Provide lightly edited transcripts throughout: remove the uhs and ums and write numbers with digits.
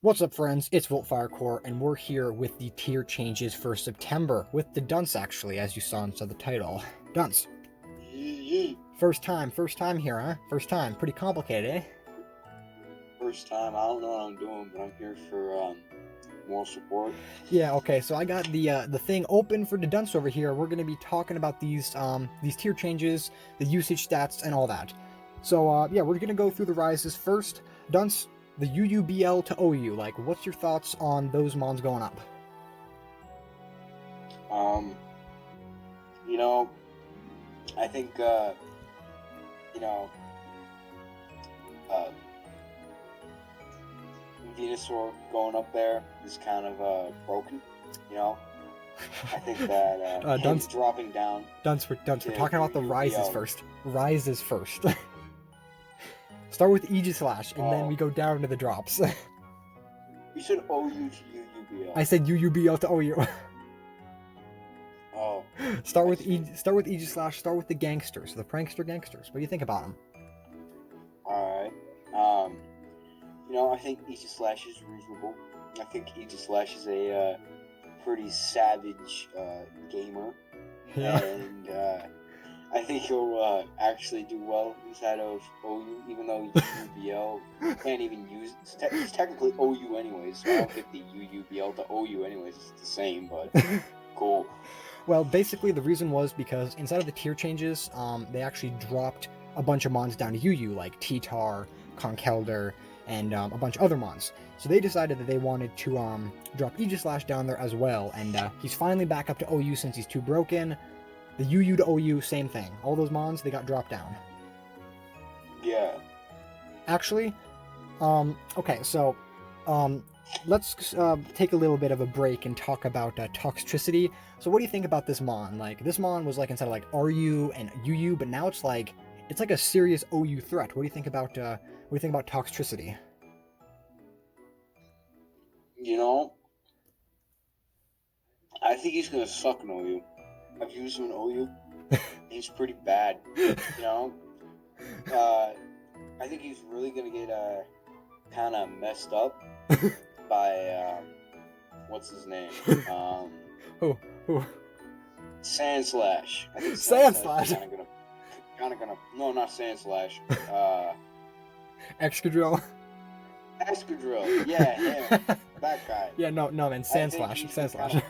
What's up, friends? It's Volt Firecore, and we're here with the tier changes for September, with the Dunce, actually, as you saw inside the title. Dunce. Yee. First time here, huh? First time. Pretty complicated, eh? First time. I don't know what I'm doing, but I'm here for moral support. Yeah, okay, so I got the thing open for the Dunce over here. We're going to be talking about these tier changes, the usage stats, and all that. So, yeah, we're going to go through the rises first. Dunce, the UUBL to OU, like, what's your thoughts on those mons going up? You know, I think uh, Venusaur going up there is kind of broken. You know, I think that him Dunce, dropping down. Dunce, we're talking about the rises UUBL. first. Rises first. Start with Aegislash, and then we go down to the drops. You said OU to UUBL. I said UUBL to OU. Oh. Start with Aegislash. Start with the gangsters, the prankster gangsters. What do you think about them? Alright. I think Aegislash is reasonable. I think Aegislash is a pretty savage gamer. Yeah. And I think he'll actually do well inside of OU, even though UUBL can't even use it. He's technically OU anyways, so I don't think the UUBL to OU anyways is the same, but cool. Well, basically the reason was because inside of the tier changes, they actually dropped a bunch of mons down to UU, like T-Tar, Conkeldurr, and a bunch of other mons. So they decided that they wanted to drop Aegislash down there as well, and he's finally back up to OU since he's too broken. The UU to OU, same thing. All those mons, they got dropped down. Yeah. Actually, okay, so let's take a little bit of a break and talk about Toxtricity. So what do you think about this mon? Like, this mon was like instead of like RU and UU, but now it's like a serious OU threat. What do you think about Toxtricity? I think he's gonna suck in OU. I've used him in OU. He's pretty bad. I think he's really gonna get kind of messed up by what's his name? Who? Sandslash. I think Sandslash. Kind of gonna. No, not Sandslash. Excadrill. Excadrill. Yeah, him. That guy. Yeah, no, man. Sandslash.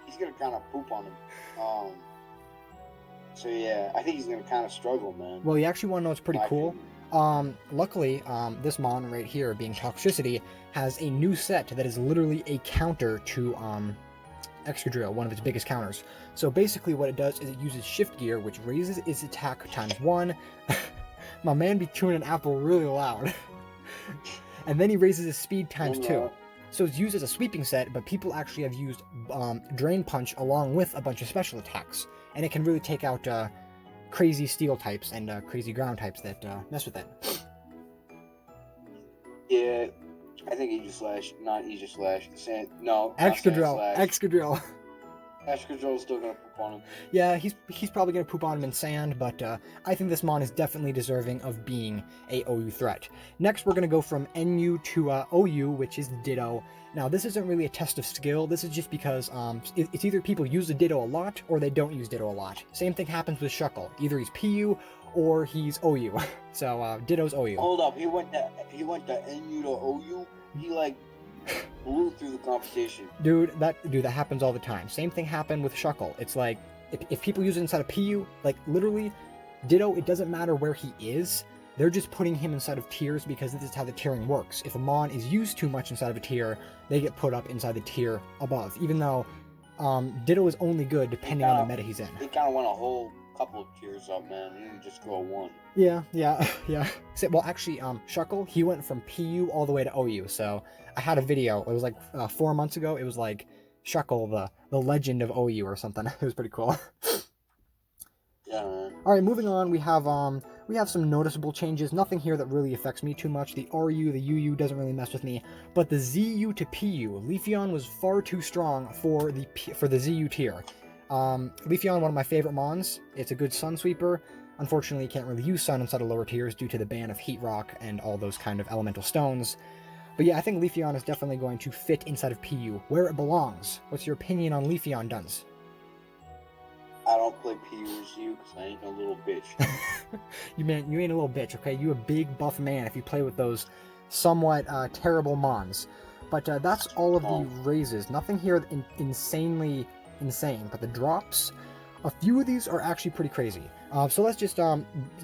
He's gonna kind of poop on him. So yeah, I think he's gonna kind of struggle, man. Well, you actually want to know what's pretty cool? Luckily, this mon right here, being Toxtricity, has a new set that is literally a counter to Excadrill, one of its biggest counters. So basically what it does is it uses Shift Gear, which raises its attack ×1. My man be chewing an apple really loud. And then he raises his speed ×2. So it's used as a sweeping set, but people actually have used Drain Punch along with a bunch of special attacks. And it can really take out crazy steel types and crazy ground types that mess with it. Yeah, I think Aegislash, not Aegislash. Excadrill. Excadrill's still gonna poop on him. Yeah, he's probably gonna poop on him in sand, but I think this mon is definitely deserving of being a OU threat. Next, we're gonna go from NU to OU, which is Ditto. Now, this isn't really a test of skill. This is just because it's either people use the Ditto a lot or they don't use Ditto a lot. Same thing happens with Shuckle. Either he's PU or he's OU. So Ditto's OU. Hold up, he went to NU to OU. He like blew through the competition. Dude, that happens all the time. Same thing happened with Shuckle. It's like if people use it inside of PU, like literally, Ditto, it doesn't matter where he is. They're just putting him inside of tiers because this is how the tiering works. If a mon is used too much inside of a tier, they get put up inside the tier above, even though Ditto is only good depending on the meta he's in. He kind of went a whole couple of tiers up, man. He didn't just go one. Yeah. Well, actually, Shuckle, he went from PU all the way to OU. So I had a video. It was like 4 months ago. It was like Shuckle, the legend of OU or something. It was pretty cool. Yeah, man. All right, moving on. We have some noticeable changes. Nothing here that really affects me too much. The RU, the UU doesn't really mess with me, but the ZU to PU, Leafeon was far too strong for the ZU tier. Leafeon, one of my favorite mons. It's a good Sun Sweeper. Unfortunately, you can't really use Sun inside of lower tiers due to the ban of Heat Rock and all those kind of elemental stones. But yeah, I think Leafeon is definitely going to fit inside of PU, where it belongs. What's your opinion on Leafeon, Duns? I don't play PUSU because I ain't no little bitch. You ain't a little bitch, okay? You a big buff man if you play with those somewhat terrible mons. But that's all of the raises. Nothing here insanely insane, but the drops, a few of these are actually pretty crazy. So let's just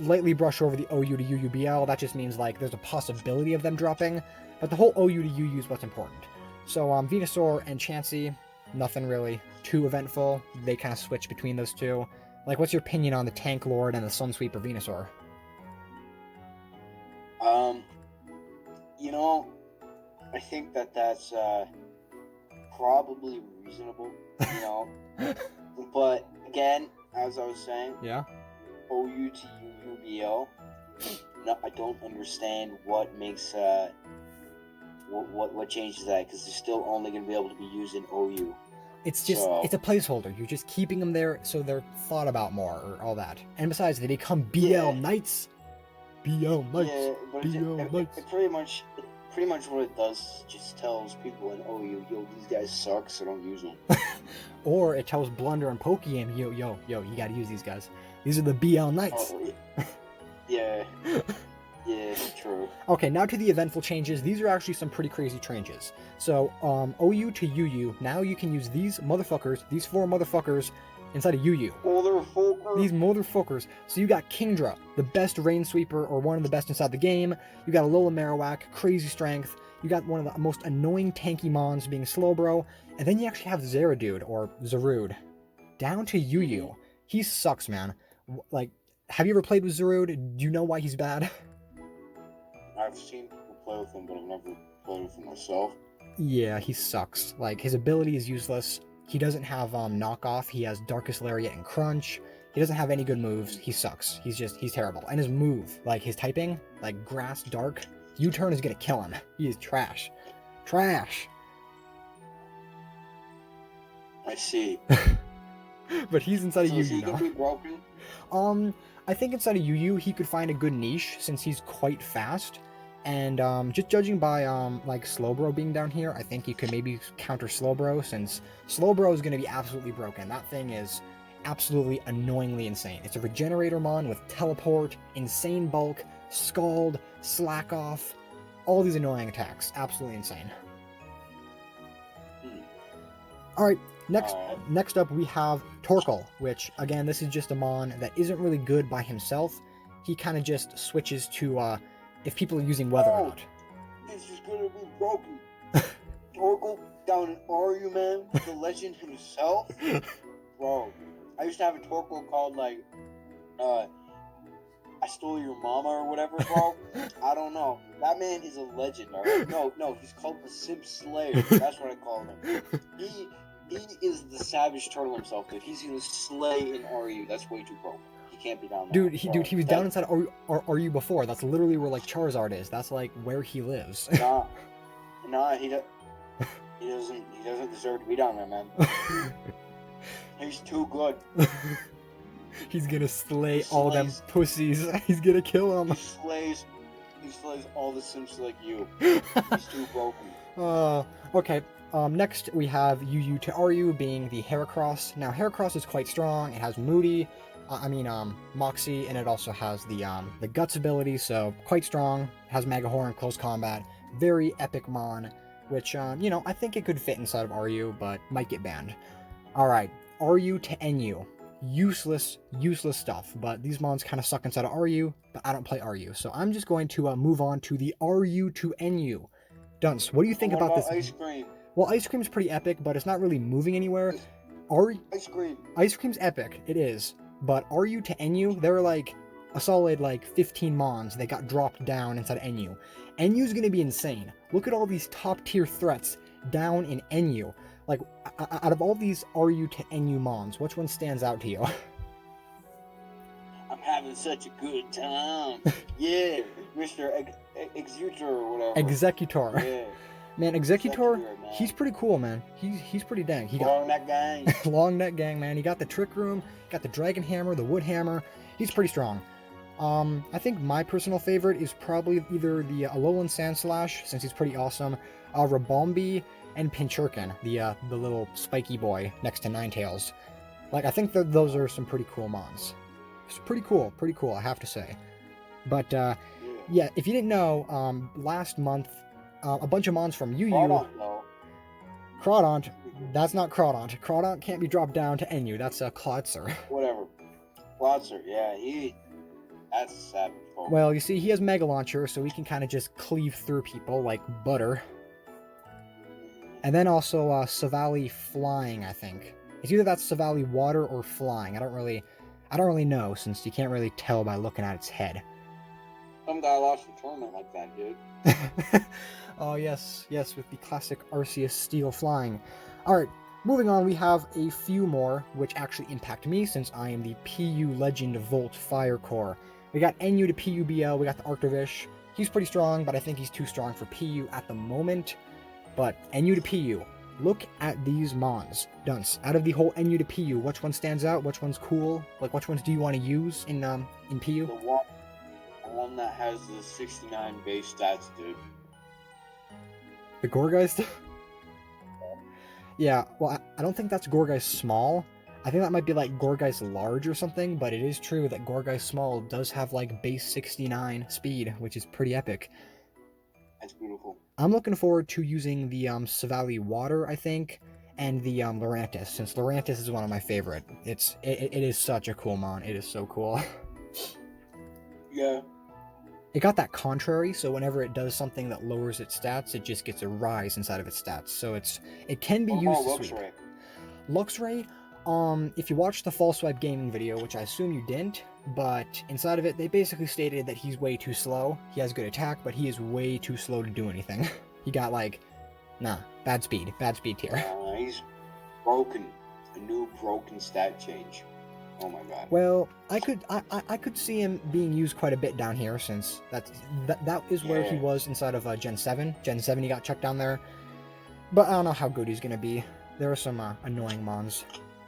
lightly brush over the OU to UUBL. That just means like there's a possibility of them dropping, but the whole OU to UU is what's important. So Venusaur and Chansey, nothing really too eventful. They kind of switch between those two. Like, what's your opinion on the Tank Lord and the Sunsweeper Venusaur? You know, I think that's probably reasonable, you know. But again, as I was saying, Yeah. OU to UUBL. No, I don't understand what makes what changes that, because they're still only going to be able to be used in OU. It's just, it's a placeholder. You're just keeping them there so they're thought about more, or all that. And besides, they become BL Knights. BL Knights. Yeah, but Knights. It pretty much what it does just tells people in OU, yo, these guys suck, so don't use them. Or it tells Blunder and Pokemon, yo, you gotta use these guys. These are the BL Knights. Oh, yeah. Yeah, true. Okay, now to the eventful changes. These are actually some pretty crazy changes. So, OU to UU, now you can use these motherfuckers, these four motherfuckers, inside of UU. These motherfuckers. So you got Kingdra, the best Rain Sweeper, or one of the best inside the game. You got Alola Marowak, crazy strength. You got one of the most annoying tanky mons being Slowbro. And then you actually have Zeradude, or Zarude, down to UU. He sucks, man. Like, have you ever played with Zarude? Do you know why he's bad? I've seen people play with him, but I've never played with him myself. Yeah, he sucks. Like, his ability is useless. He doesn't have knockoff. He has Darkest Lariat and Crunch. He doesn't have any good moves. He sucks. He's terrible. And his move, like his typing, like Grass Dark, U-turn is gonna kill him. He is trash. Trash. I see. But he's inside of UU now. Is he now. gonna be broken? I think inside of UU he could find a good niche since he's quite fast. And just judging by like Slowbro being down here, I think you could maybe counter Slowbro, since Slowbro is going to be absolutely broken. That thing is absolutely annoyingly insane. It's a Regenerator Mon with Teleport, Insane Bulk, Scald, Slack Off, all these annoying attacks. Absolutely insane. Alright, next up we have Torkoal, which, again, this is just a Mon that isn't really good by himself. He kind of just switches to if people are using weather or not. This is gonna be broken. Torkoal down in RU, man, the legend himself. Bro, I used to have a Torkoal called, like, I Stole Your Mama or whatever, bro. I don't know. That man is a legend, alright? No, he's called the Simp Slayer. That's what I call him. He is the Savage Turtle himself, dude. He's gonna slay in RU. That's way too broken. Can't be down there. Dude, he was down inside RU before. That's literally where like Charizard is. That's like where he lives. Nah, he doesn't deserve to be down there, man. He's too good. He's gonna slay all them pussies. He's gonna kill them. He slays all the Sims like you. He's too broken. Okay. Next we have UU to RU being the Heracross. Now Heracross is quite strong. It has Moody. Moxie, and it also has the Guts ability, so quite strong. Has Megahorn, close combat, very epic Mon, which, you know, I think it could fit inside of RU, but might get banned. Alright, RU to NU. Useless stuff, but these Mons kind of suck inside of RU, but I don't play RU, so I'm just going to move on to the RU to NU. Dunce, what do you think about this? Ice Cream? Well, Ice Cream's pretty epic, but it's not really moving anywhere. Ice Cream's epic, it is. But RU to NU, there were like a solid like 15 Mons that got dropped down inside of NU. NU's gonna be insane. Look at all these top tier threats down in NU. Like, out of all these RU to NU Mons, which one stands out to you? I'm having such a good time. Yeah, Mr. Executor or whatever. Executor. Yeah. Man, Executor, he's pretty cool, man. He's pretty dang. He got Long Neck Gang. Long Neck Gang, man. He got the Trick Room, got the Dragon Hammer, the Wood Hammer. He's pretty strong. I think my personal favorite is probably either the Alolan Sandslash, since he's pretty awesome, Rabombi, and Pinchurkin, the little spiky boy next to Ninetales. Like, I think that those are some pretty cool mons. It's pretty cool, I have to say. But, yeah, if you didn't know, last month, a bunch of mons from UU... Crawdaunt, that's not Crawdaunt. Crawdaunt can't be dropped down to NU, that's a Clodser. Whatever. Clodser, yeah, that's a savage folk. Well, you see, he has Mega Launcher, so he can kind of just cleave through people like butter. And then also Savali Flying, I think. It's either that's Savali Water or Flying. I don't really know, since you can't really tell by looking at its head. Some guy lost a tournament like that, dude. Oh, yes, with the classic Arceus Steel Flying. Alright, moving on, we have a few more, which actually impact me, since I am the PU Legend Volt Fire Core. We got NU to PUBL, we got the Arctovish. He's pretty strong, but I think he's too strong for PU at the moment. But NU to PU, look at these mons. Dunce, out of the whole NU to PU, which one stands out? Which one's cool? Like, which ones do you want to use in PU? The one that has the 69 base stats, dude. The Gourgeist? Yeah, well, I don't think that's Gourgeist Small. I think that might be like Gourgeist Large or something, but it is true that Gourgeist Small does have like base 69 speed, which is pretty epic. That's beautiful. I'm looking forward to using the Savali Water, I think, and the Lurantis, since Lurantis is one of my favorite. It is such a cool mon. It is so cool. Yeah. It got that contrary, so whenever it does something that lowers its stats, it just gets a rise inside of its stats. So it can be used to sweep. Luxray, if you watched the False Swipe Gaming video, which I assume you didn't, but inside of it, they basically stated that he's way too slow. He has good attack, but he is way too slow to do anything. He got bad speed tier. He's broken. A new broken stat change. Oh my god. Well, I could see him being used quite a bit down here, since that is where he was inside of Gen 7. Gen 7 he got chucked down there. But I don't know how good he's gonna be. There are some annoying mons.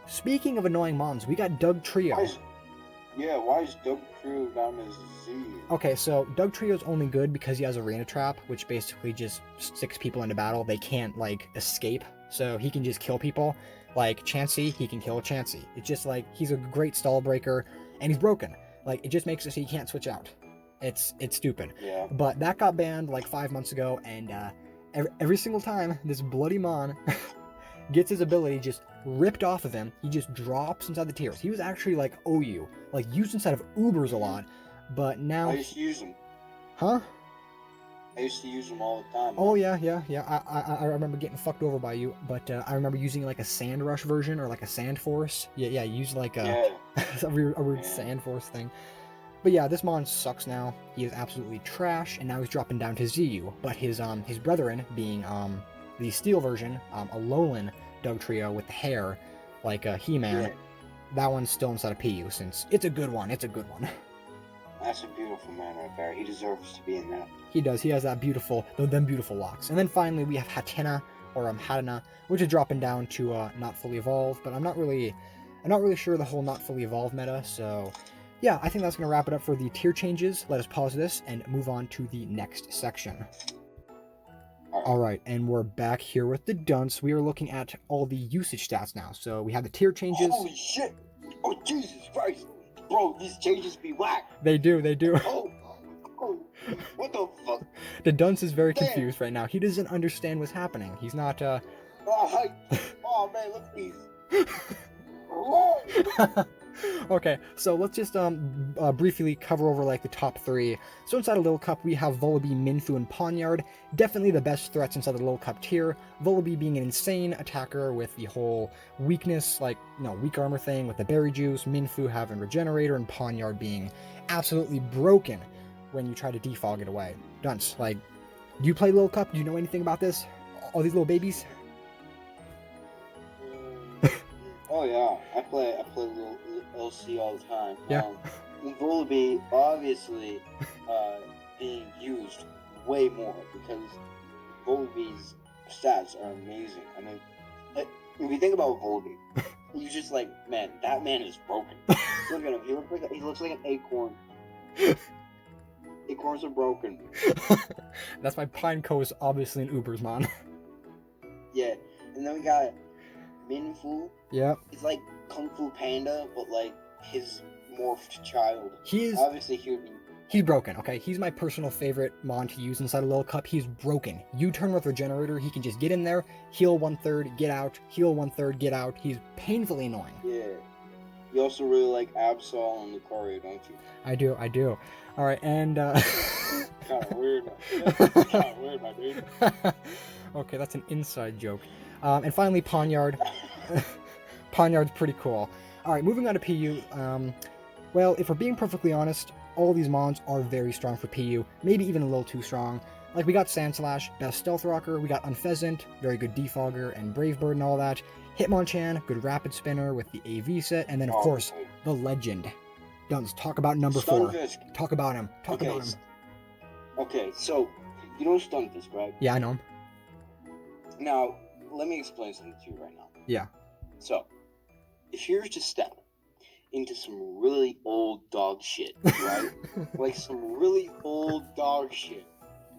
Speaking of annoying mons, we got Doug Trio. Why is Doug Trio down as Z? Okay, so Doug Trio's only good because he has Arena Trap, which basically just sticks people into battle. They can't, like, escape, so he can just kill people. Like, Chansey, he can kill Chansey. It's just, like, he's a great stall breaker, and he's broken. Like, it just makes it so you can't switch out. It's stupid. Yeah. But that got banned, like, 5 months ago, and every single time this bloody mon gets his ability just ripped off of him, he just drops inside the tiers. He was actually, like, OU. Like, used inside of Ubers a lot, but now... I used to use him. Huh? I used to use them all the time. Oh, yeah. I remember getting fucked over by you, but I remember using, like, a Sand Rush version, or, like, a Sand Force. Yeah, use, like, a weird Sand Force thing. But yeah, this mon sucks now. He is absolutely trash, and now he's dropping down to ZU. But his brethren, being, the Steel version, Alolan Doug Trio with the hair, like He-Man, that one's still inside of PU, since it's a good one. That's a beautiful man right there. He deserves to be in that. He does. He has that beautiful, them beautiful locks. And then finally we have Hatena, or Hatena, which is dropping down to not fully evolved. But I'm not really sure the whole not fully evolved meta. So yeah, I think that's gonna wrap it up for the tier changes. Let us pause this and move on to the next section. Alright, and we're back here with the dunce. We are looking at all the usage stats now. So we have the tier changes. Holy shit! Oh, Jesus Christ! Bro, these changes be whack! They do. Oh, what the fuck? The dunce is very confused right now. He doesn't understand what's happening. He's not, Oh, man, look at these. Oh. Okay, so let's just briefly cover over like the top three. So inside of Little Cup, we have Vullaby, Minfu, and Pawniard. Definitely the best threats inside the Little Cup tier. Vullaby being an insane attacker with the whole weakness, weak armor thing with the berry juice. Minfu having Regenerator, and Pawniard being absolutely broken when you try to defog it away. Dunce, do you play Little Cup? Do you know anything about this? All these little babies? Oh yeah, I play little LC all the time. Yeah. Vullaby obviously being used way more because Vullaby's stats are amazing. I mean, if you think about Vullaby, you just man, that man is broken. Look at him. He looks like an acorn Acorns are broken. That's why Pineco is obviously an Ubersmon. Yeah, and then we got Minfu. Yep. It's like Kung Fu Panda, but like his morphed child. He's Obviously, he would be. He's broken, okay? He's my personal favorite mon to use inside a Lil Cup. He's broken. U-turn with Regenerator, he can just get in there, heal 1/3, get out, heal 1/3, get out. He's painfully annoying. Yeah. You also really like Absol and Lucario, don't you? I do. Alright, and Kinda weird, kinda weird, my dude. Okay, that's an inside joke. And finally, Ponyard. Ponyard's pretty cool. Alright, moving on to PU. Well, if we're being perfectly honest, all these mons are very strong for PU, maybe even a little too strong. Like, we got Sandslash, best Stealth Rocker, we got Unpheasant, very good Defogger and Brave Bird and all that, Hitmonchan, good Rapid Spinner with the AV set, and then, of course, the Legend. Dunce, talk about number 4. Stunfisk. Talk about him. Talk about him. Okay, so, you know Stunfisk, right? Yeah, I know him. Now, let me explain something to you right now. Yeah. So, if you were to step into some really old dog shit, right? Like some really old dog shit.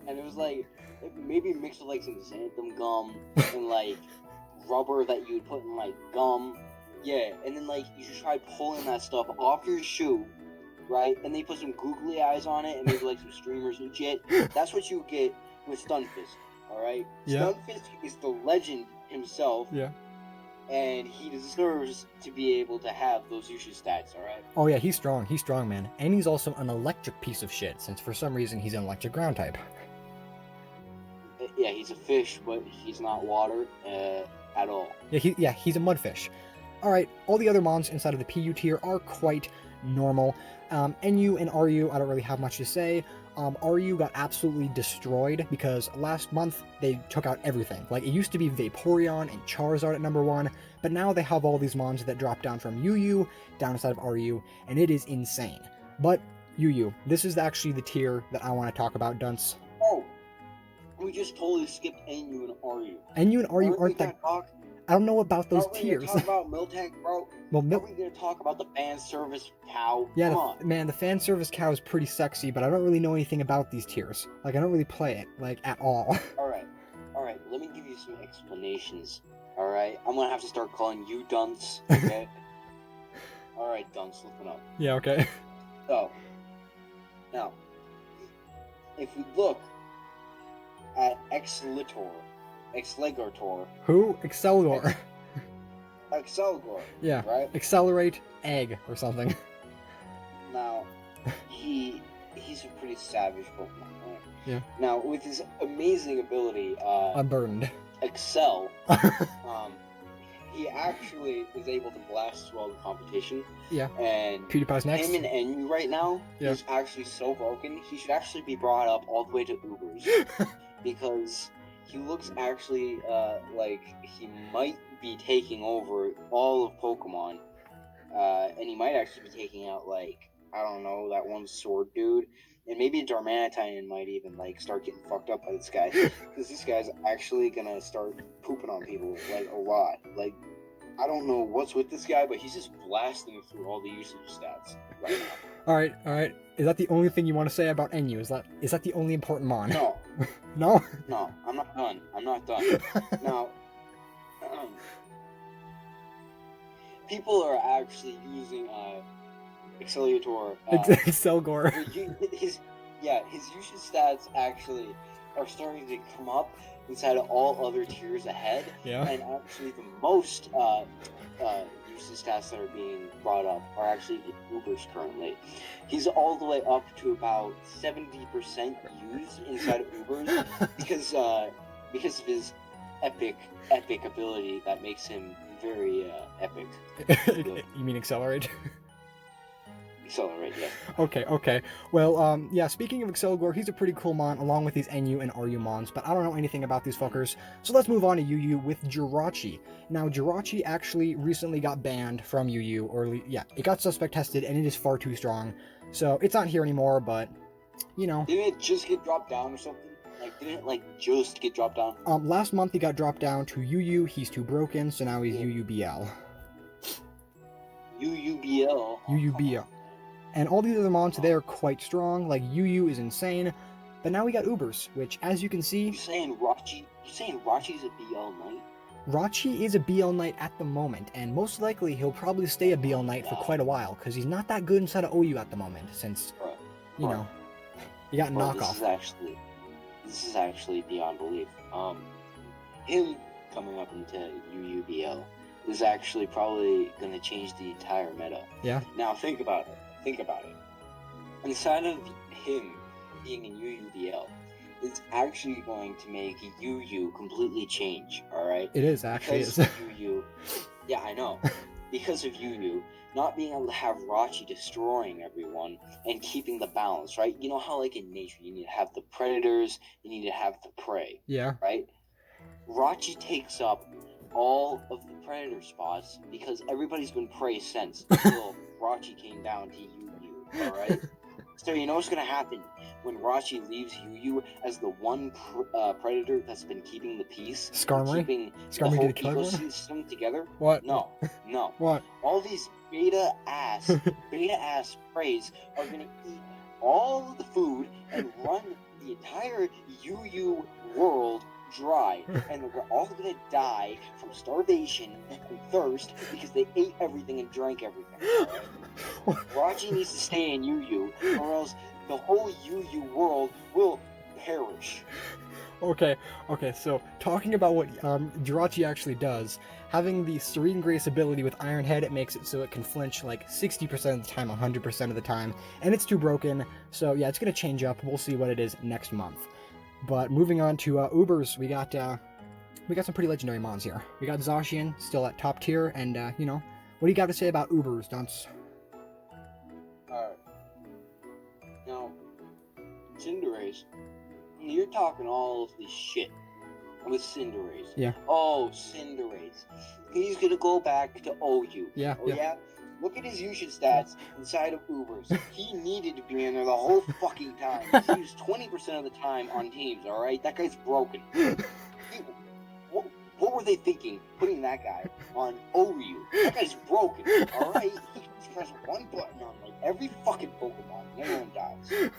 And it was like, maybe mixed with like some xanthan gum and like rubber that you would put in like gum. Yeah, and then like you should try pulling that stuff off your shoe, right? And they put some googly eyes on it and maybe like some streamers and shit. That's what you get with Stunfisk, alright? Yeah. Stunfisk is the legend himself. Yeah. And he deserves to be able to have those usage stats, alright? Oh yeah, he's strong, man. And he's also an electric piece of shit, since for some reason he's an electric ground type. Yeah, he's a fish, but he's not water at all. Yeah, he's a mudfish. Alright, all the other mons inside of the PU tier are quite normal. NU and RU, I don't really have much to say. RU got absolutely destroyed because last month they took out everything. Like, it used to be Vaporeon and Charizard at number 1, but now they have all these mons that drop down from UU down inside of RU, and it is insane. But UU, this is actually the tier that I want to talk about, Dunce. Oh, we just totally skipped NU and RU. NU and RU aren't that... I don't know about those tiers. Are we gonna talk about Miltank, bro? Well, are we gonna talk about the fan service cow? Yeah, Come on. Man, the fan service cow is pretty sexy, but I don't really know anything about these tiers. Like, I don't really play it, like, at all. Alright, let me give you some explanations. Alright, I'm gonna have to start calling you Dunce, okay? Alright, Dunce, listen up. Yeah, okay. So, now, if we look at Excellitor, Who? Excelgor. Excelgor. Yeah. Right? Accelerate egg or something. Now, he's a pretty savage Pokemon, right? Yeah. Now, with his amazing ability, Unburdened. Excel, he actually is able to blast through all the competition. Yeah. And PewDiePie's next. him and NU right now is actually so broken, he should actually be brought up all the way to Ubers. Because he looks actually like he might be taking over all of Pokemon. And he might actually be taking out, like, I don't know, that one sword dude. And maybe Darmanitan might even, like, start getting fucked up by this guy. Because this guy's actually gonna start pooping on people, like, a lot. Like, I don't know what's with this guy, but he's just blasting through all the usage stats right now. Alright. Is that the only thing you want to say about NU? Is that the only important mon? No. No? No, I'm not done. Now, people are actually using Excellitor. Excelgor. His usage stats actually are starting to come up inside of all other tiers ahead. Yeah. And actually, the most usage stats that are being brought up are actually in Ubers currently. He's all the way up to about 70% used inside of Ubers because of his epic ability that makes him very epic. You mean Accelerate? Accelerate, yeah. Okay. Well, yeah, speaking of Excelgor, he's a pretty cool mon, along with these NU and RU mons, but I don't know anything about these fuckers. So let's move on to UU with Jirachi. Now, Jirachi actually recently got banned from UU, or yeah, it got suspect tested, and it is far too strong. So it's not here anymore, but, you know. Didn't it just get dropped down or something? Like, didn't it, like, just get dropped down? Last month he got dropped down to UU, he's too broken, so now he's UUBL. UUBL? UUBL. And all these other mons, they're quite strong. Like UU is insane. But now we got Ubers, which, as you can see, You saying Rachi's a BL Knight? Rachi is a BL Knight at the moment, and most likely he'll probably stay a BL Knight for quite a while, because he's not that good inside of OU at the moment, since, you know, you got knockoff. This is actually beyond belief. Him coming up into UUBL is actually probably going to change the entire meta. Yeah. Now think about it. Inside of him being in UUBL, it's actually going to make UU completely change, alright? It is, actually. Because of UU, yeah, I know. Because of UU not being able to have Rachi destroying everyone and keeping the balance, right? You know how, like, in nature, you need to have the predators, you need to have the prey. Yeah. Right? Rachi takes up all of the predator spots because everybody's been prey since until Rachi came down to UU, alright? So you know what's gonna happen when Rachi leaves UU as the one predator that's been keeping the peace, keeping the whole ecosystem together? What? No. What? All these beta ass preys are gonna eat all of the food and run the entire UU world dry, and they're all gonna die from starvation and thirst because they ate everything and drank everything. Right? Rachi needs to stay in UU, or else the whole UU world will perish. Okay, so talking about what Jirachi actually does, having the Serene Grace ability with Iron Head, it makes it so it can flinch like 60% of the time, 100% of the time, and it's too broken, so yeah, it's gonna change up. We'll see what it is next month. But moving on to Ubers, we got some pretty legendary mons here. We got Zacian still at top tier, and you know, what do you got to say about Ubers, Dunce? Alright. Now, Cinderace, you're talking all of this shit with Cinderace. Yeah. Oh, Cinderace. He's gonna go back to OU. Yeah. Oh yeah? Look at his usage stats inside of Ubers. He needed to be in there the whole fucking time. He used 20% of the time on teams, alright? That guy's broken. What were they thinking putting that guy on OU? That guy's broken, alright? He can press one button on like every fucking Pokemon and everyone dies.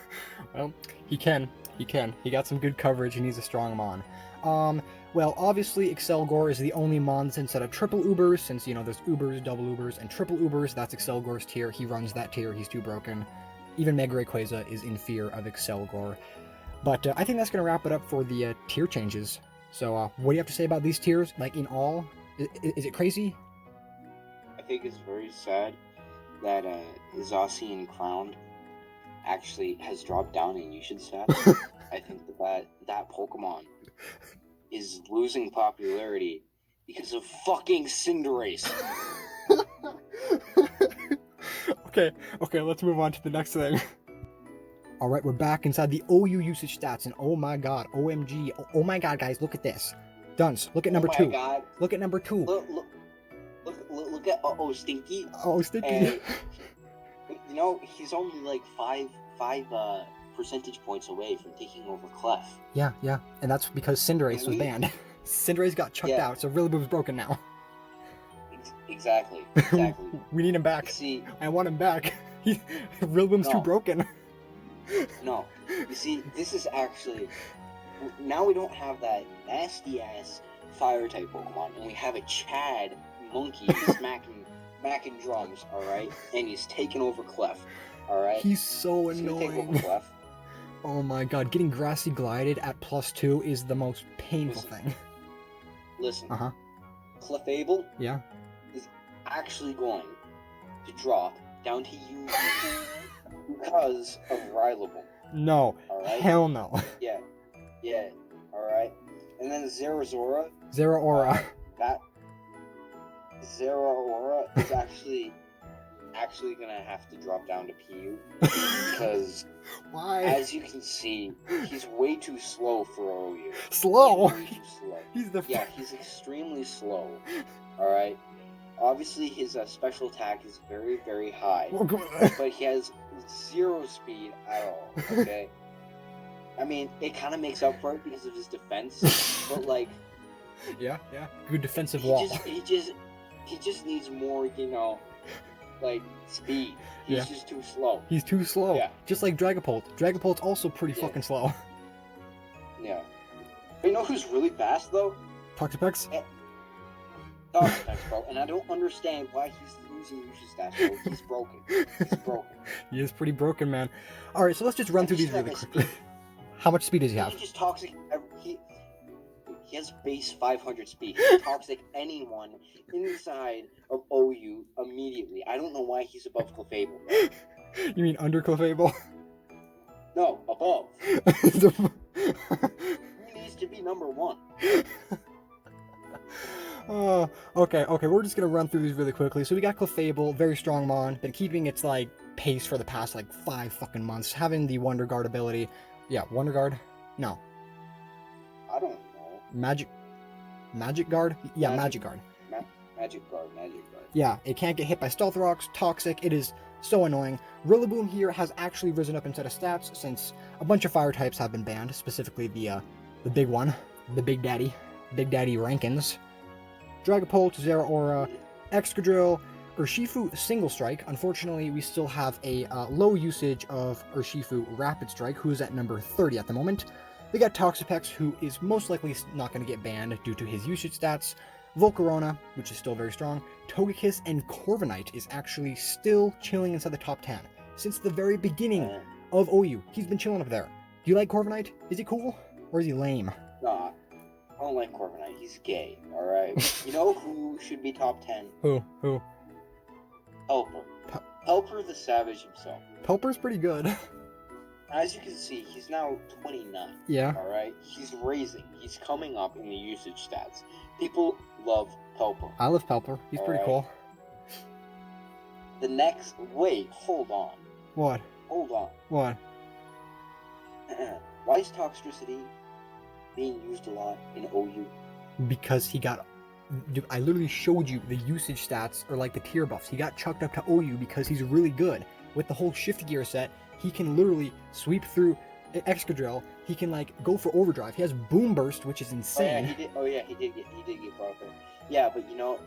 Well, he can. He got some good coverage and he's a strong mon. Well, obviously, Excelgor is the only mon inside of triple Ubers, since, you know, there's Ubers, double Ubers, and triple Ubers. That's Excelgor's tier. He runs that tier. He's too broken. Even Mega Rayquaza is in fear of Excelgor. But I think that's going to wrap it up for the tier changes. So, what do you have to say about these tiers, like, in all? Is it crazy? I think it's very sad that Zacian Crowned actually has dropped down in usage stats. I think that Pokemon is losing popularity because of fucking Cinderace. Okay, let's move on to the next thing. Alright, we're back inside the OU usage stats, and oh my god, OMG, oh my god, guys, look at this. Dunce, look at number 2. God. Look at number 2. Look at Stinky. Oh, Stinky. You know, he's only like five percentage points away from taking over Clef. Yeah, and that's because Cinderace was banned. Cinderace got chucked out, so Rillaboom's broken now. Exactly. We need him back. See, I want him back. Rillaboom's too broken. No. You see, this is actually... Now we don't have that nasty-ass Fire-type Pokemon, and we have a Chad monkey smacking drums, alright? And he's taking over Clef, alright? He's so annoying. Take over Clef. Oh my god, getting Grassy Glided at +2 is the most painful thing. Listen. Uh-huh. Clefable is actually going to drop down to you because of Rillaboom. No. Alright? Hell no. Yeah. Alright? And then Zeraora. That Zeraora is actually gonna have to drop down to PU because why? As you can see, he's way too slow for OU. Slow? He's way too slow. He's extremely slow. Alright? Obviously his special attack is very, very high. But he has 0 speed at all, okay? I mean, it kind of makes up for it because of his defense, but like... Yeah. Good defensive wall. He just needs more, you know... like speed. He's just too slow. He's too slow. Yeah. Just like Dragapult. Dragapult's also pretty fucking slow. Yeah. But you know who's really fast though? Toxapex? Toxapex, bro. And I don't understand why he's losing usage stats, bro. He's broken. He's broken. He is pretty broken, man. Alright, so let's just run through these really quickly. How much speed does he have? He's just toxic. He has base 500 speed. He's toxic anyone inside of OU immediately. I don't know why he's above Clefable. You mean under Clefable? No, above. He needs to be number 1. Okay, we're just gonna run through these really quickly. So we got Clefable, very strong mon, been keeping its like pace for the past like 5 fucking months, having the Wonder Guard ability. Yeah, Wonder Guard? No. I don't know. Magic Guard? Yeah, Magic Guard. Magic Guard. Yeah, it can't get hit by Stealth Rocks, Toxic, it is so annoying. Rillaboom here has actually risen up instead of stats since a bunch of fire types have been banned, specifically the big one, the Big Daddy Rankins. Dragapult, Zeraora, Excadrill, Urshifu Single Strike. Unfortunately, we still have a low usage of Urshifu Rapid Strike, who is at number 30 at the moment. We got Toxapex, who is most likely not going to get banned due to his usage stats. Volcarona, which is still very strong. Togekiss and Corviknight is actually still chilling inside the top 10. Since the very beginning of OU, he's been chilling up there. Do you like Corviknight? Is he cool? Or is he lame? Nah, I don't like Corviknight. He's gay, alright? You know who should be top 10? Who? Pelipper. Pelipper the Savage himself. Pelipper's pretty good. As you can see, he's now 29. Yeah. Alright? He's raising. He's coming up in the usage stats. People love Pelipper. I love Pelipper. He's pretty cool. The next... Wait, hold on. What? Hold on. What? Why is Toxtricity being used a lot in OU? Because he got... Dude, I literally showed you the usage stats, or like the tier buffs. He got chucked up to OU because he's really good. With the whole shift gear set, he can literally sweep through Excadrill. He can like go for overdrive. He has Boom Burst, which is insane. He did get brought there. Yeah, but you know,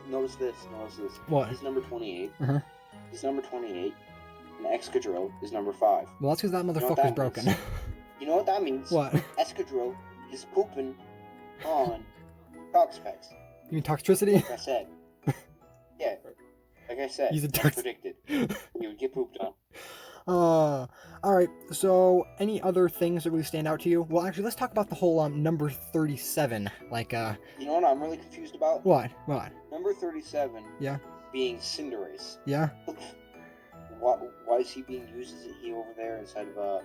notice this. What? He's number 28. Uh-huh. He's number 28, and Excadrill is number 5. Well, that's because that motherfucker's broken. You know what that means? What? Excadrill is pooping on Toxapex. You mean Toxtricity? Like I said. Yeah. Like I said. He's a predicted. He would get pooped on. Alright, so any other things that really stand out to you? Well, actually, let's talk about the whole number 37. Like, You know what I'm really confused about? What? Number 37. Yeah. Being Cinderace. Yeah. Why is he being used? Is he over there instead of,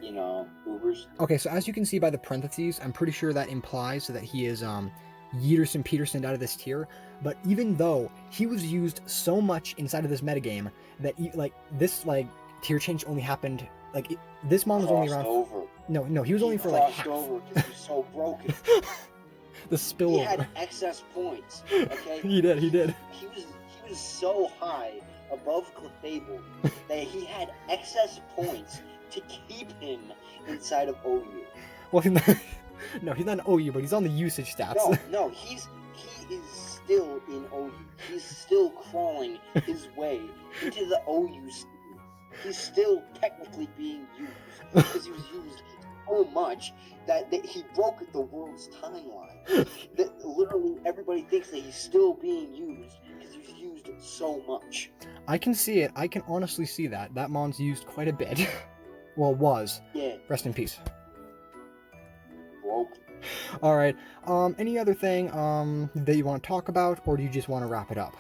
Ubers? Okay, so as you can see by the parentheses, I'm pretty sure that implies that he is, Yeaterson Peterson out of this tier. But even though he was used so much inside of this metagame that, this tier change only happened, this mon was only around... Over. No, he was only for, half. half. Over because he's so broken. The spillover. He had excess points, okay? He did. He was so high above Clefable that he had excess points to keep him inside of OU. Well, he's not an OU, but he's on the usage stats. No, he is still in OU. He's still crawling his way into the OU. He's still technically being used because he was used so much that he broke the world's timeline. That literally everybody thinks that he's still being used because he was used so much. I can see it. I can honestly see that. That mon's used quite a bit. Well, was. Yeah. Rest in peace. Broken. Alright, any other thing, that you want to talk about, or do you just want to wrap it up?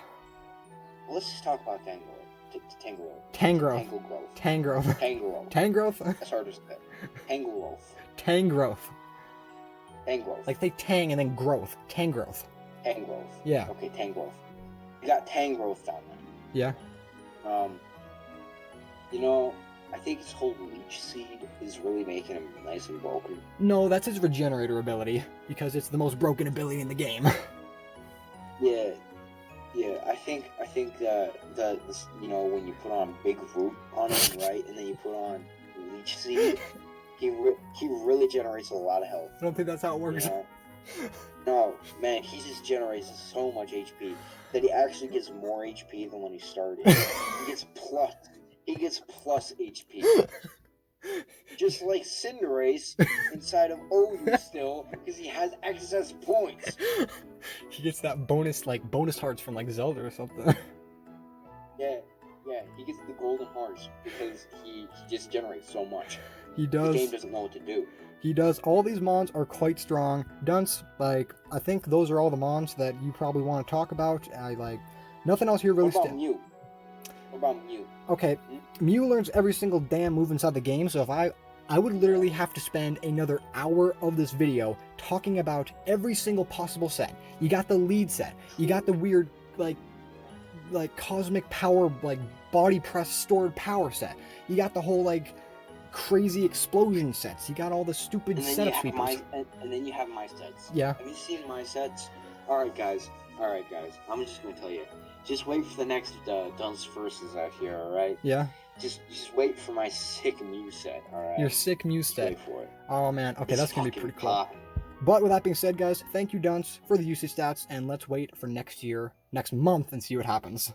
Well, let's just talk about Tangrowth. Tangrowth? That's hard to say. Tangrowth. Tangrowth. Like, they tang and then growth. Tangrowth. Yeah. Okay, Tangrowth. You got Tangrowth down there. Yeah. I think his whole Leech Seed is really making him nice and broken. No, that's his Regenerator ability, because it's the most broken ability in the game. Yeah, I think when you put on Big Root on him, right, and then you put on Leech Seed, he really generates a lot of health. I don't think that's how it works. No, man, he just generates so much HP that he actually gets more HP than when he started. He gets plus HP. Just like Cinderace inside of OU still, because he has excess points. He gets that bonus hearts from like Zelda or something. Yeah, he gets the golden hearts because he just generates so much. He The does. game doesn't know what to do. He does. All these mons are quite strong. Dunce, like, I think those are all the mons that you probably want to talk about. Nothing else here really What about Mew? What about Mew? Okay, Mew learns every single damn move inside the game, so if I would literally have to spend another hour of this video talking about every single possible set. You got the lead set. You got the weird, like cosmic power, like, body press stored power set. You got the whole, like, crazy explosion sets. You got all the stupid setup sweepers. And then you have my sets. Yeah. Have you seen my sets? Alright guys, I'm just gonna tell you. Just wait for the next Dunce Versus out here, alright? Yeah. Just wait for my sick Mew set, alright? Your sick Mew set. Wait for it. Oh man, okay, It's that's gonna be fucking pretty cool. poppin'. But with that being said, guys, thank you, Dunce, for the usage stats, and let's wait for next month, and see what happens.